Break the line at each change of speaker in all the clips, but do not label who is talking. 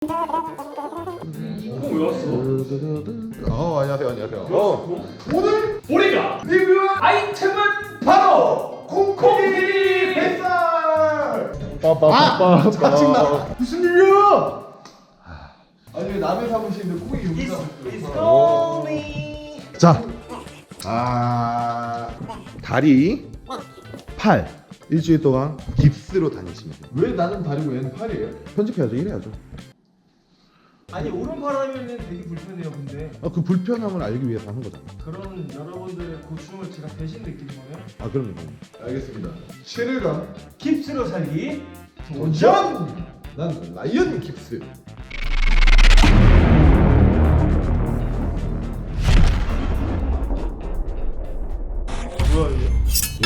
왜 왔어?
안녕하세요.
오늘 우리가 리뷰할 아이템은 바로 콩콩이 뱃살.
짜증나.
무슨 일이야?
아니 왜 남의 사무실인데 콩이 여기서?
자, 다리, 팔 일주일 동안 깁스로 다니시면 돼요.
왜 나는 다리고 얘는 팔이에요?
편집해야죠, 이래야죠.
아니 오른팔 하면은 되게 불편해요. 근데
그 불편함을 알기 위해서 하는 거잖아.
그런 여러분들의 고충을 제가 대신 느끼는 거예요.
그럼요.
알겠습니다. 7일간
깁스로 살기.
도전! 난 라이언 깁스.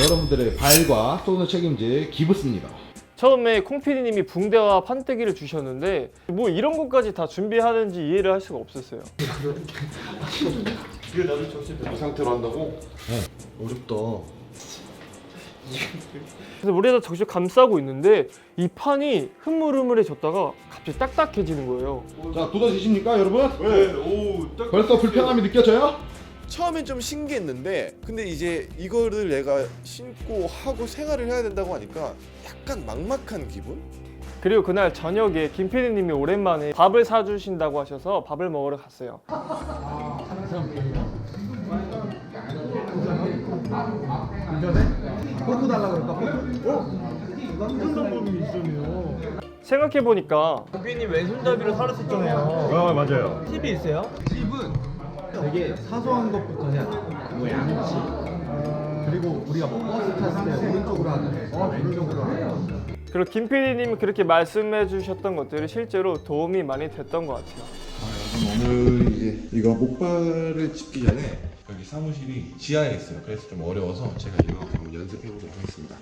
여러분들의 발과 손을 책임질 기브스입니다.
처음에 콩피디님이 붕대와 판때기를 주셨는데 뭐 이런 것까지 다 준비하는지 이해를 할 수가 없었어요.
이거 나도 접시
이 상태로 한다고?
어렵다.
그래서 물에다 적셔 감싸고 있는데 이 판이 흐물흐물해졌다가 갑자기 딱딱해지는 거예요.
자, 도전되십니까, 여러분?
왜? 오, 딱
벌써 불편함이 느껴져요?
처음엔 좀 신기했는데 근데 이제 이거를 내가 신고 하고 생활을 해야 된다고 하니까 약간 막막한 기분?
그리고 그날 저녁에 김피디님이 오랜만에 밥을 사주신다고 하셔서 밥을 먹으러 갔어요.
포크 달라 그럴까? 포크? 무슨 방법이 있으면?
생각해보니까
콩피디님 왼손잡이로 살았었잖아요.
맞아요.
팁이 있어요? 팁은 되게 사소한 것부터 해야 돼. 뭐 양치. 그리고 우리가 뭐 버스 탔을 때 오른쪽으로 하는 왼쪽으로 하는.
그리고 김피디님이 그렇게 말씀해 주셨던 것들이 실제로 도움이 많이 됐던 것 같아요.
오늘 이제 이거 목발을 짚기 전에 여기 사무실이 지하에 있어요. 그래서 좀 어려워서 제가 이거 한번 연습해 보도록 하겠습니다.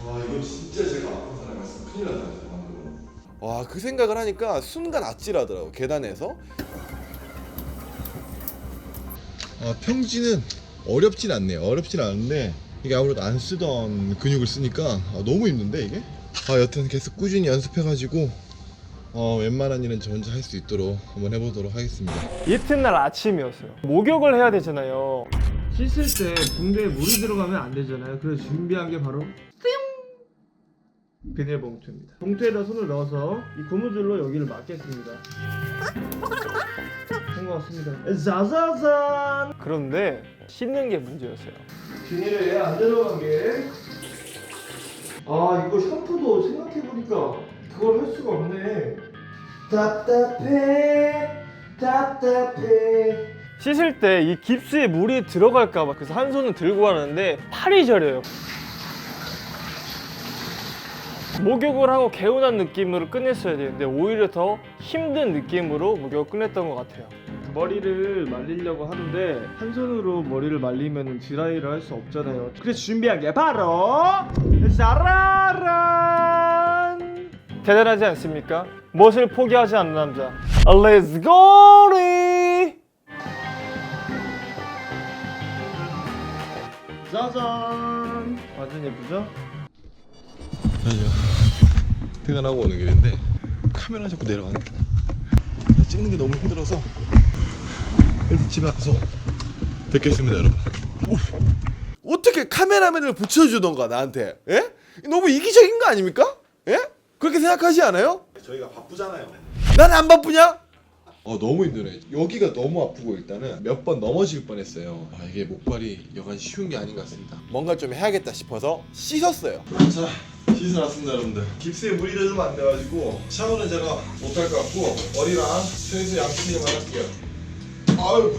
와 이거 진짜 제가 아픈 사람이었으면 큰일 났다 진짜 방금.
와 그 생각을 하니까 순간 아찔하더라고 계단에서.
평지는 어렵진 않네요. 어렵진 않은데 이게 아무래도 안 쓰던 근육을 쓰니까 너무 힘든데 이게? 여튼 계속 꾸준히 연습해가지고 웬만한 일은 저 혼자 할 수 있도록 한번 해보도록 하겠습니다.
이튿날 아침이었어요. 목욕을 해야 되잖아요.
씻을 때 붕대에 물이 들어가면 안 되잖아요. 그래서 준비한 게 바로 비닐봉투입니다. 봉투에다 손을 넣어서 이 고무줄로 여기를 막겠습니다. 된 것 같습니다. 짜자잔!
그런데 씻는 게 문제였어요.
비닐에 안 들어가게. 이거 샴푸도 생각해보니까 그걸 할 수가 없네. 답답해.
씻을 때 이 깁스에 물이 들어갈까봐 그래서 한 손은 들고 가는데 팔이 저려요. 목욕을 하고 개운한 느낌으로 끝냈어야 되는데 오히려 더 힘든 느낌으로 목욕을 끝냈던 것 같아요.
머리를 말리려고 하는데 한 손으로 머리를 말리면 드라이를 할 수 없잖아요. 그래서 준비한 게 바로 짜라란!
대단하지 않습니까? 무엇을 포기하지 않는 남자. Let's go!
짜잔! 완전 예쁘죠?
아니요. 퇴근하고 오는 길인데 카메라 자꾸 내려가는 게 찍는 게 너무 힘들어서 일단 집에 가서 뵙겠습니다 여러분.
어떻게 카메라맨을 붙여주던가 나한테? 예? 너무 이기적인 거 아닙니까? 예? 그렇게 생각하지 않아요?
저희가 바쁘잖아요.
난 안 바쁘냐?
너무 힘드네. 여기가 너무 아프고 일단은 몇 번 넘어질 뻔했어요. 이게 목발이 여간 쉬운 게 아닌 것 같습니다.
뭔가 좀 해야겠다 싶어서 씻었어요.
자, 씻어 놨습니다 여러분들. 깁스에 물이 젖으면 안 돼가지고 샤워는 제가 못할 것 같고 머리랑 최소 양치기만 할게요. 아유.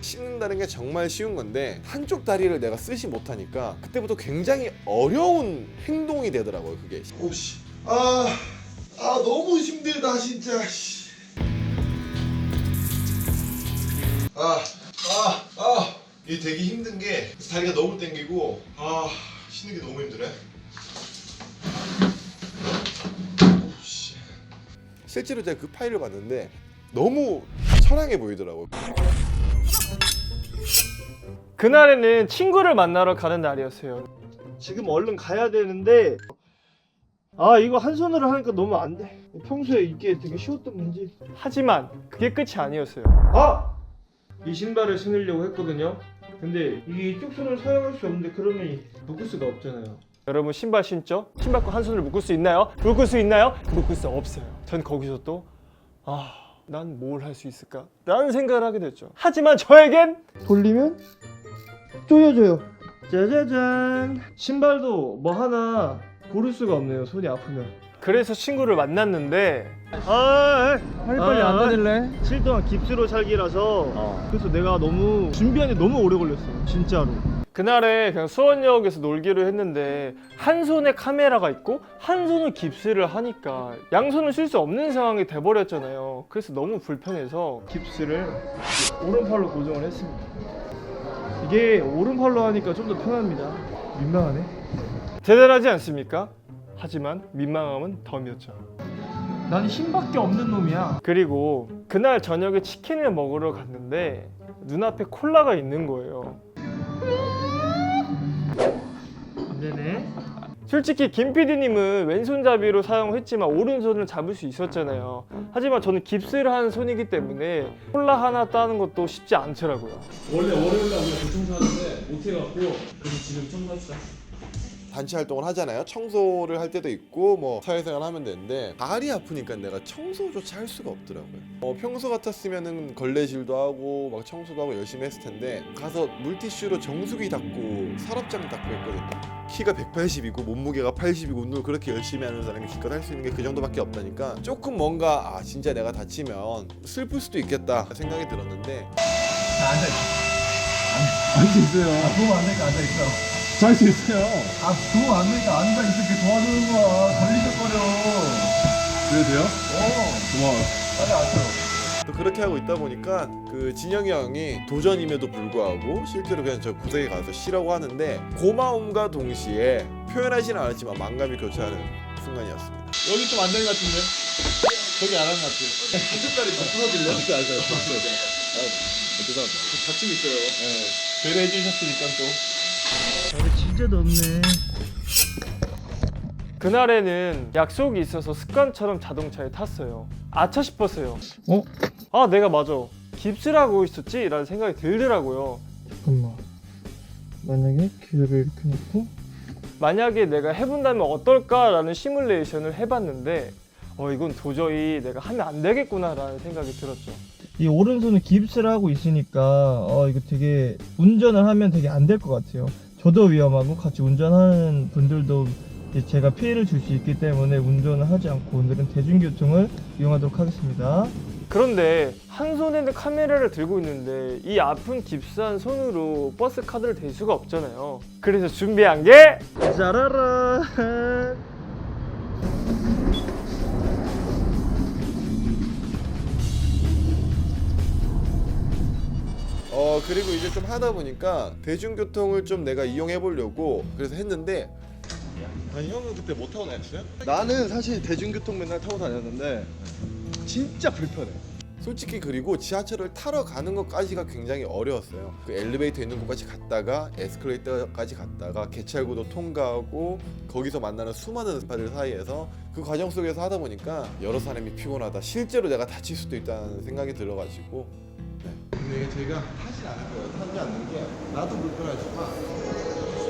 씻는다는 게 정말 쉬운 건데 한쪽 다리를 내가 쓰지 못하니까 그때부터 굉장히 어려운 행동이 되더라고요 그게.
오씨. 너무 힘들다 진짜. 이게 되게 힘든 게 다리가 너무 땡기고 쉬는 게 너무 힘드네. 오씨.
실제로 제가 그 파일을 봤는데 너무 처량해 보이더라고요.
그날에는 친구를 만나러 가는 날이었어요. 지금 얼른 가야 되는데 아 이거 한 손으로 하니까 너무 안 돼. 평소에 이게 되게 쉬웠던 문제. 하지만 그게 끝이 아니었어요. 이 신발을 신으려고 했거든요. 근데 이게 이쪽 손을 사용할 수 없는데 그러면 묶을 수가 없잖아요. 여러분 신발 신죠? 신발과 한 손을 묶을 수 있나요? 묶을 수 있나요? 묶을 수 없어요. 전 거기서 또 난 뭘 할 수 있을까? 라는 생각을 하게 됐죠. 하지만 저에겐 돌리면 조여져요. 짜자잔. 신발도 뭐 하나 고를 수가 없네요. 손이 아프면. 그래서 친구를 만났는데 빨리 안 다닐래? 7 동안 깁스로 살기라서 그래서 내가 너무 준비하는데 너무 오래 걸렸어요. 진짜로. 그날에 그냥 수원역에서 놀기로 했는데 한 손에 카메라가 있고 한 손은 깁스를 하니까 양손을 쓸 수 없는 상황이 돼버렸잖아요. 그래서 너무 불편해서 깁스를 오른팔로 고정을 했습니다. 이게 오른팔로 하니까 좀 더 편합니다. 민망하네. 대단하지 않습니까? 하지만 민망함은 덤이었죠. 난 힘밖에 없는 놈이야. 그리고 그날 저녁에 치킨을 먹으러 갔는데 눈앞에 콜라가 있는 거예요. 안 되네. 솔직히 김 PD님은 왼손잡이로 사용했지만 오른손을 잡을 수 있었잖아요. 하지만 저는 깁스를 한 손이기 때문에 콜라 하나 따는 것도 쉽지 않더라고요.
원래 월요일날 우리가 교통사하는데 못해갖고 그래서 지금 청소했어.
단체 활동을 하잖아요. 청소를 할 때도 있고 뭐 사회생활 하면 되는데 발이 아프니까 내가 청소조차 할 수가 없더라고요. 평소 같았으면은 걸레질도 하고 막 청소도 하고 열심히 했을 텐데 가서 물티슈로 정수기 닦고 서랍장 닦고 했거든요. 키가 180이고 몸무게가 80이고 운동을 그렇게 열심히 하는 사람이 기껏 할 수 있는 게 그 정도밖에 없다니까 조금 뭔가 진짜 내가 다치면 슬플 수도 있겠다 생각이 들었는데
할 수 있어요.
도움 안 되니까 앉아있어.
잘 수 있어요.
도움 안 되니까 앉아있어. 이렇게 도와주는 거야. 걸리적거려.
그래도 돼요? 고마워요.
빨리 앉아.
또 그렇게 하고 있다 보니까 그 진영이 형이 도전임에도 불구하고 실제로 그냥 저 구석에 가서 쉬라고 하는데 고마움과 동시에 표현하지는 않았지만 만감이 교차하는 순간이었습니다.
여기 좀 안 되는 것 같은데? 저기 안 한 것 같아. 한쪽다리 좀 풀어줄래요? 알죠. 죄송합니다. 다치고 있어요. 배려해 주셨으니까 또.
진짜 덥네. 그날에는 약속이 있어서 습관처럼 자동차에 탔어요. 아차 싶었어요. 내가 맞아. 깁스를 하고 있었지? 라는 생각이 들더라고요.
잠깐만. 만약에 기회를 이렇게 놓고
만약에 내가 해본다면 어떨까라는 시뮬레이션을 해봤는데 이건 도저히 내가 하면 안 되겠구나 라는 생각이 들었죠.
이 오른손은 깁스를 하고 있으니까 이거 되게 운전을 하면 되게 안 될 것 같아요. 저도 위험하고 같이 운전하는 분들도 제가 피해를 줄 수 있기 때문에 운전을 하지 않고 오늘은 대중교통을 이용하도록 하겠습니다.
그런데 한 손에는 카메라를 들고 있는데 이 아픈 깁스한 손으로 버스 카드를 댈 수가 없잖아요. 그래서 준비한 게 짜라란.
그리고 이제 좀 하다 보니까 대중교통을 좀 내가 이용해 보려고 그래서 했는데
아니 형은 그때 못 타고 다녔어요?
나는 사실 대중교통 맨날 타고 다녔는데 진짜 불편해.
솔직히 그리고 지하철을 타러 가는 것까지가 굉장히 어려웠어요. 그 엘리베이터 있는 곳까지 갔다가 에스컬레이터까지 갔다가 개찰구도 통과하고 거기서 만나는 수많은 스파들 사이에서 그 과정 속에서 하다 보니까 여러 사람이 피곤하다. 실제로 내가 다칠 수도 있다는 생각이 들어가지고
근데 이게 제가 타지 않을 거예요. 타지 않는 게 나도 불편하지만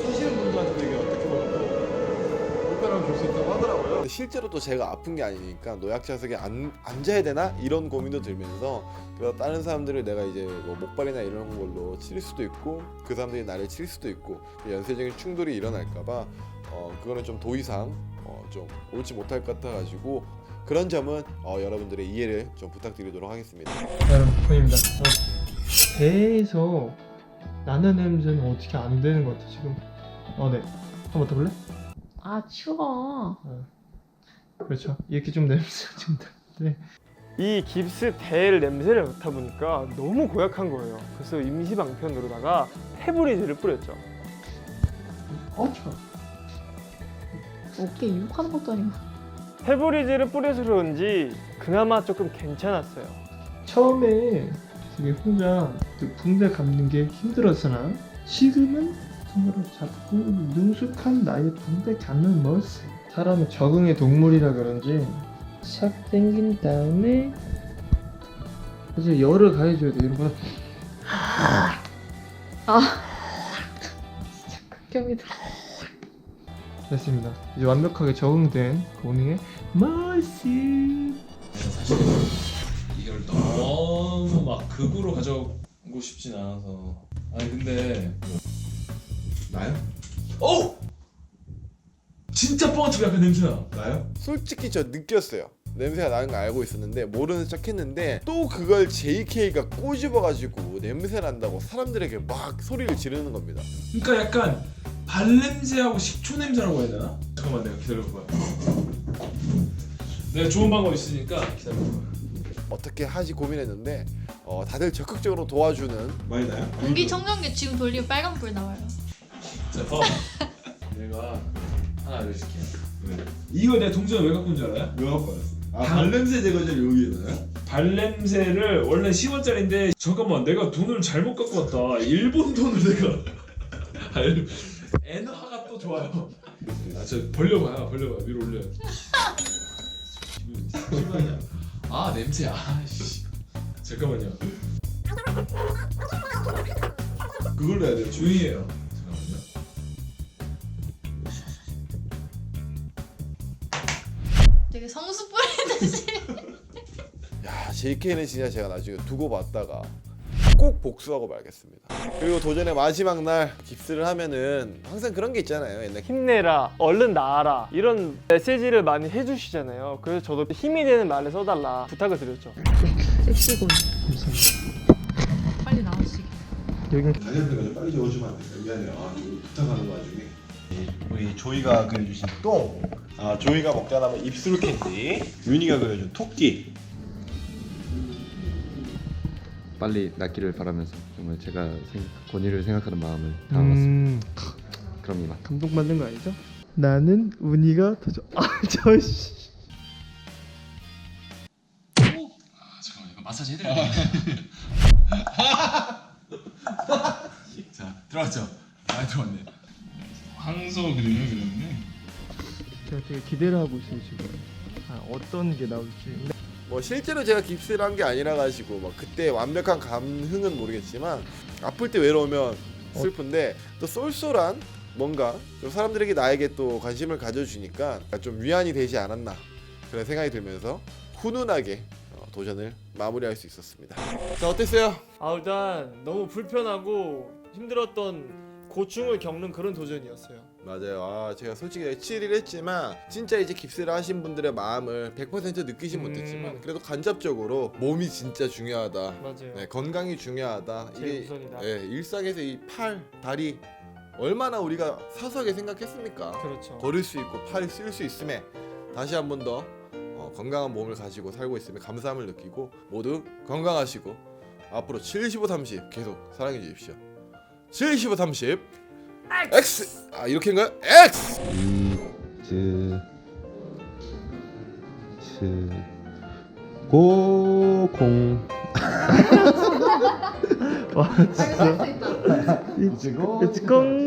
타시는 분들한테도 이게 어떻게 보면 또 불편함을 줄 수 있다고 하더라고요.
근데 실제로 또 제가 아픈 게 아니니까 노약자석에 앉아야 되나 이런 고민도 들면서 그래서 다른 사람들을 내가 이제 뭐 목발이나 이런 걸로 칠 수도 있고 그 사람들이 나를 칠 수도 있고 연쇄적인 충돌이 일어날까봐 그거는 좀 더 이상 좀 옳지 못할 것 같아가지고 그런 점은 여러분들의 이해를 좀 부탁드리도록 하겠습니다.
여러분 보입니다. 배에서 나는 냄새는 어떻게 안 되는 것 같아 지금. 네. 한번 맡아볼래?
아 추워.
그렇죠. 이렇게 좀 냄새가 좀 나는데.
이 깁스 댈 냄새를 맡아 보니까 너무 고약한 거예요. 그래서 임시방편으로다가 페브리즈를 뿌렸죠.
좋아.
어깨 유혹하는 것도 아니고.
페브리즈를 뿌려서 그런지 그나마 조금 괜찮았어요.
처음에 되게 혼자 그 붕대 감는 게 힘들었잖아. 지금은 손으로 잡고 능숙한 나의 붕대 감는 모습. 사람은 적응의 동물이라 그런지 싹 당긴 다음에 이제 열을 가해줘야 돼. 여러분.
진짜 극혐이다.
됐습니다. 이제 완벽하게 적응된 고닝의 모습.
사실 이걸 너무 막 극으로 가져오고 싶진 않아서. 아니 근데
나요?
오! 진짜 뻥치고 약간 냄새나.
나요?
솔직히 저 느꼈어요. 냄새가 나는 거 알고 있었는데 모르는 척 했는데 또 그걸 JK가 꼬집어가지고 냄새 난다고 사람들에게 막 소리를 지르는 겁니다.
그러니까 약간 발냄새하고 식초 냄새라고 해야 되나? 잠깐만 내가 기다려봐. 내가 좋은 방법 있으니까 기다려봐.
어떻게 하지 고민했는데 다들 적극적으로 도와주는
많이 나요?
공기청정기 지금 돌리면 빨간불 나와요.
자, 봐. 내가 하나 알려줄게. 이거 내 동전을 왜 갖고 온 줄 알아요?
왜 갖고 왔어요? 아 발냄새 제거제를 여기에다요?
발냄새를 원래 10원짜리인데 잠깐만 내가 돈을 잘못 갖고 왔다. 일본 돈을 내가 엔화가 또 좋아요. 저 벌려봐요. 위로 올려요. 실망이야. 아 냄새. 아씨. 잠깐만요.
그걸로 해야 돼요.
조용히 해요. 잠깐만요.
되게 성수 뿌리듯이.
야 JK는 진짜 제가 나중에 두고 봤다가 꼭 복수하고 말겠습니다. 그리고 도전의 마지막 날 깁스를 하면은 항상 그런 게 있잖아요. 옛날
힘내라, 얼른 나아라 이런 메시지를 많이 해주시잖아요. 그래서 저도 힘이 되는 말을 써달라 부탁을 드렸죠.
섹시군.
빨리 나오시게.
여긴
다이어트가 좀 빨리 적어주면 안 돼요? 미안해요. 아 이거 부탁하는 와중에 우리 조이가 그려주신 똥, 조이가 먹다 남은 입술 캔디, 윤이가 그려준 토끼.
빨리 낫기를 바라면서 정말 제가 권위를 생각하는 마음을 담았습니다. 그럼 이만.
감동받는 거 아니죠? 나는 운이가 더 좋아. 저씨.
잠깐만 이거 마사지 해드려야 돼. 자 들어왔죠? 많이 들어왔네. 황소 그리네.
제가 되게 기대를 하고 있어요 지금. 어떤 게 나올지.
뭐 실제로 제가 깁스를 한 게 아니라 가지고 막 그때 완벽한 감흥은 모르겠지만 아플 때 외로우면 슬픈데 또 쏠쏠한 뭔가 좀 사람들에게 나에게 또 관심을 가져주니까 좀 위안이 되지 않았나 그런 생각이 들면서 훈훈하게 도전을 마무리할 수 있었습니다. 자 어땠어요?
일단 너무 불편하고 힘들었던 고충을 겪는 그런 도전이었어요.
맞아요. 제가 솔직히 7일 했지만 진짜 이제 깁스를 하신 분들의 마음을 100% 느끼진 못했지만 그래도 간접적으로 몸이 진짜 중요하다.
맞아요.
네, 건강이 중요하다.
제일 우선이다.
일상에서 이 팔, 다리 얼마나 우리가 사소하게 생각했습니까?
그렇죠.
걸을 수 있고 팔 쓸 수 있음에 다시 한 번 더 건강한 몸을 가지고 살고 있음에 감사함을 느끼고 모두 건강하시고 앞으로 75, 30 계속 사랑해 주십시오. 75, 30 X! 이렇게인가요? X!
고공.
와 진짜.
이치고.
이치공.